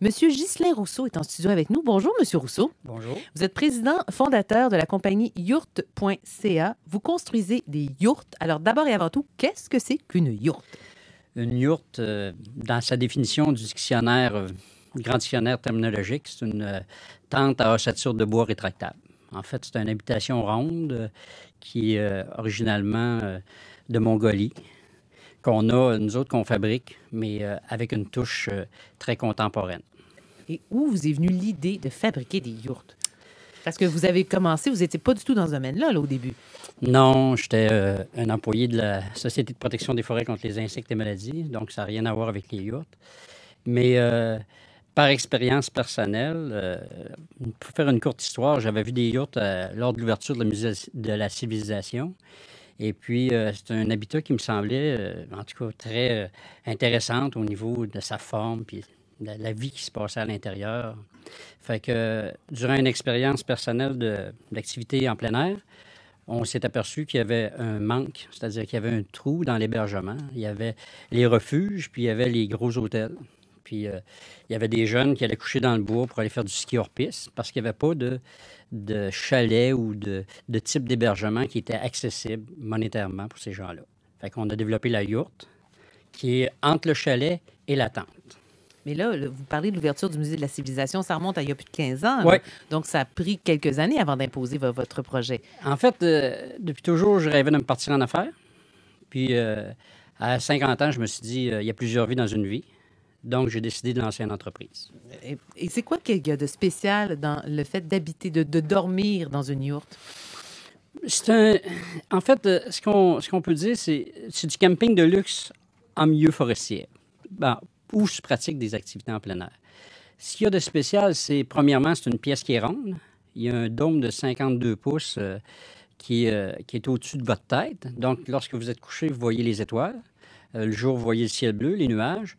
Monsieur Ghislain Rousseau est en studio avec nous. Bonjour, Monsieur Rousseau. Bonjour. Vous êtes président fondateur de la compagnie yourte.ca. Vous construisez des yourtes. Alors, d'abord et avant tout, qu'est-ce que c'est qu'une yourte? Une yourte, dans sa définition du dictionnaire, grand dictionnaire terminologique, c'est une tente à ossature de bois rétractable. En fait, c'est une habitation ronde qui est originalement de Mongolie, qu'on a, nous autres, qu'on fabrique, mais avec une touche très contemporaine. Et où vous est venue l'idée de fabriquer des yourtes? Parce que vous avez commencé, vous n'étiez pas du tout dans ce domaine-là, là, au début. Non, j'étais un employé de la Société de protection des forêts contre les insectes et maladies, donc ça n'a rien à voir avec les yourtes. Mais par expérience personnelle, pour faire une courte histoire, j'avais vu des yourtes lors de l'ouverture de la Musée de la civilisation. Et puis, c'est un habitat qui me semblait, en tout cas, très intéressant au niveau de sa forme, puis de la vie qui se passait à l'intérieur. Fait que, durant une expérience personnelle d'activité en plein air, on s'est aperçu qu'il y avait un manque, c'est-à-dire qu'il y avait un trou dans l'hébergement. Il y avait les refuges, puis il y avait les gros hôtels. Puis il y avait des jeunes qui allaient coucher dans le bois pour aller faire du ski hors-piste parce qu'il n'y avait pas de chalet ou de type d'hébergement qui était accessible monétairement pour ces gens-là. Fait qu'on a développé la yourte, qui est entre le chalet et la tente. Mais là, vous parlez de l'ouverture du Musée de la civilisation, ça remonte à il y a plus de 15 ans. Oui. Donc, ça a pris quelques années avant d'imposer votre projet. En fait, depuis toujours, je rêvais de me partir en affaires. Puis, à 50 ans, je me suis dit, il y a plusieurs vies dans une vie. Donc, j'ai décidé de lancer une entreprise. Et c'est quoi qu'il y a de spécial dans le fait d'habiter, de dormir dans une yourte? En fait, ce qu'on peut dire, c'est du camping de luxe en milieu forestier. Bon, où je pratique des activités en plein air. Ce qu'il y a de spécial, c'est, premièrement, c'est une pièce qui est ronde. Il y a un dôme de 52 pouces qui est au-dessus de votre tête. Donc, lorsque vous êtes couché, vous voyez les étoiles. Le jour, vous voyez le ciel bleu, les nuages.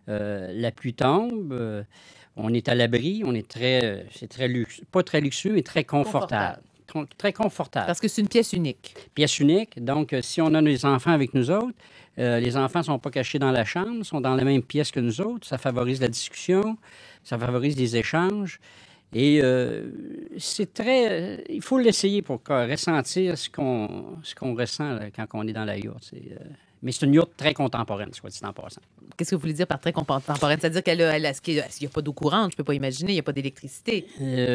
La pluie tombe. On est à l'abri. C'est très luxueux, pas très luxueux, mais très confortable. Très confortable. Parce que c'est une pièce unique. Pièce unique. Donc, si on a les enfants avec nous autres, les enfants ne sont pas cachés dans la chambre, sont dans la même pièce que nous autres. Ça favorise la discussion, ça favorise les échanges. Et c'est très... il faut l'essayer pour ressentir ce qu'on ressent là, quand on est dans la yourte. Mais c'est une yourte très contemporaine, soit dit en passant. Qu'est-ce que vous voulez dire par très contemporaine? C'est-à-dire qu'il n'y a pas d'eau courante, je ne peux pas imaginer, il n'y a pas d'électricité.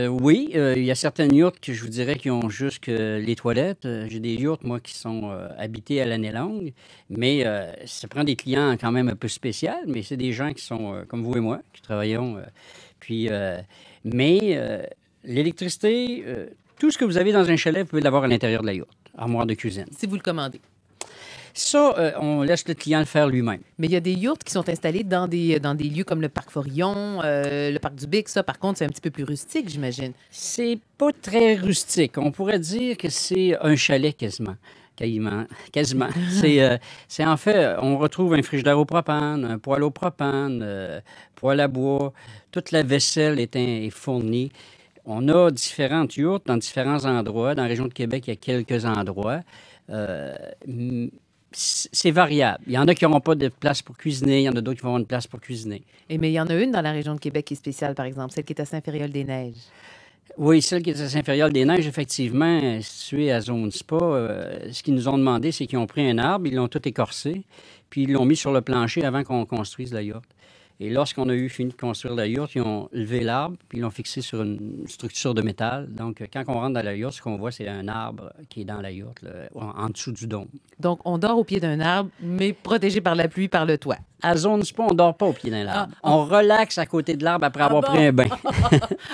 Oui, il y a certaines yourtes que je vous dirais qui ont juste que les toilettes. J'ai des yourtes, moi, qui sont habitées à l'année longue, mais ça prend des clients quand même un peu spéciaux, mais c'est des gens qui sont comme vous et moi, qui travaillons. Mais l'électricité, tout ce que vous avez dans un chalet, vous pouvez l'avoir à l'intérieur de la yourte, armoire de cuisine. Si vous le commandez. Ça, on laisse le client le faire lui-même. Mais il y a des yourtes qui sont installées dans des lieux comme le parc Forillon, le parc du Bic. Ça, par contre, c'est un petit peu plus rustique, j'imagine. C'est pas très rustique. On pourrait dire que c'est un chalet quasiment. Quasiment. C'est en fait, on retrouve un frigidaire au propane, un poêle au propane, poêle à bois. Toute la vaisselle est fournie. On a différentes yourtes dans différents endroits. Dans la région de Québec, il y a quelques endroits. C'est variable. Il y en a qui n'auront pas de place pour cuisiner, il y en a d'autres qui vont avoir une place pour cuisiner. Mais il y en a une dans la région de Québec qui est spéciale, par exemple, celle qui est à Saint-Fériol-des-Neiges. Oui, celle qui est à Saint-Fériol-des-Neiges, effectivement, située à Zone Spa. Ce qu'ils nous ont demandé, c'est qu'ils ont pris un arbre, ils l'ont tout écorcé, puis ils l'ont mis sur le plancher avant qu'on construise la yourte. Et lorsqu'on a eu fini de construire la yourte, ils ont levé l'arbre, puis ils l'ont fixé sur une structure de métal. Donc, quand on rentre dans la yourte, ce qu'on voit, c'est un arbre qui est dans la yourte, là, en dessous du dôme. Donc, on dort au pied d'un arbre, mais protégé par la pluie, par le toit. À Zone Spa, on ne dort pas au pied d'un arbre. On relaxe à côté de l'arbre après avoir pris un bain.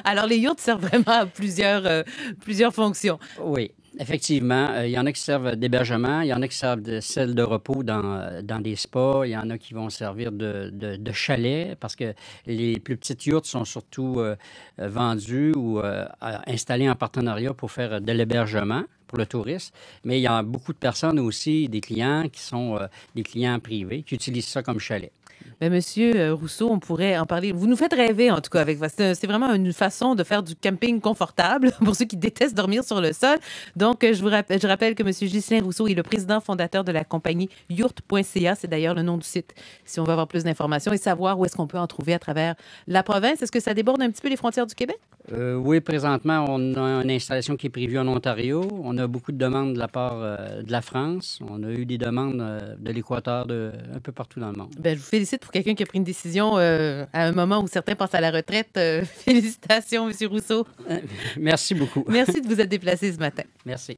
Alors, les yourtes servent vraiment à plusieurs fonctions. Oui. Effectivement, il y en a qui servent d'hébergement, il y en a qui servent de selle de repos dans des spas, il y en a qui vont servir de chalet parce que les plus petites yourtes sont surtout vendues ou installées en partenariat pour faire de l'hébergement pour le tourisme. Mais il y a beaucoup de personnes aussi, des clients qui sont des clients privés, qui utilisent ça comme chalet. Ben, Monsieur Rousseau, on pourrait en parler. Vous nous faites rêver, en tout cas, avec c'est vraiment une façon de faire du camping confortable pour ceux qui détestent dormir sur le sol. Donc, je rappelle que Monsieur Ghislain Rousseau est le président fondateur de la compagnie yourte.ca. C'est d'ailleurs le nom du site, si on veut avoir plus d'informations et savoir où est-ce qu'on peut en trouver à travers la province. Est-ce que ça déborde un petit peu les frontières du Québec? Oui, présentement, on a une installation qui est prévue en Ontario. On a beaucoup de demandes de la part de la France. On a eu des demandes de l'Équateur, un peu partout dans le monde. Ben, je vous félicite pour quelqu'un qui a pris une décision à un moment où certains pensent à la retraite. Félicitations, Monsieur Rousseau. Merci beaucoup. Merci de vous être déplacé ce matin. Merci.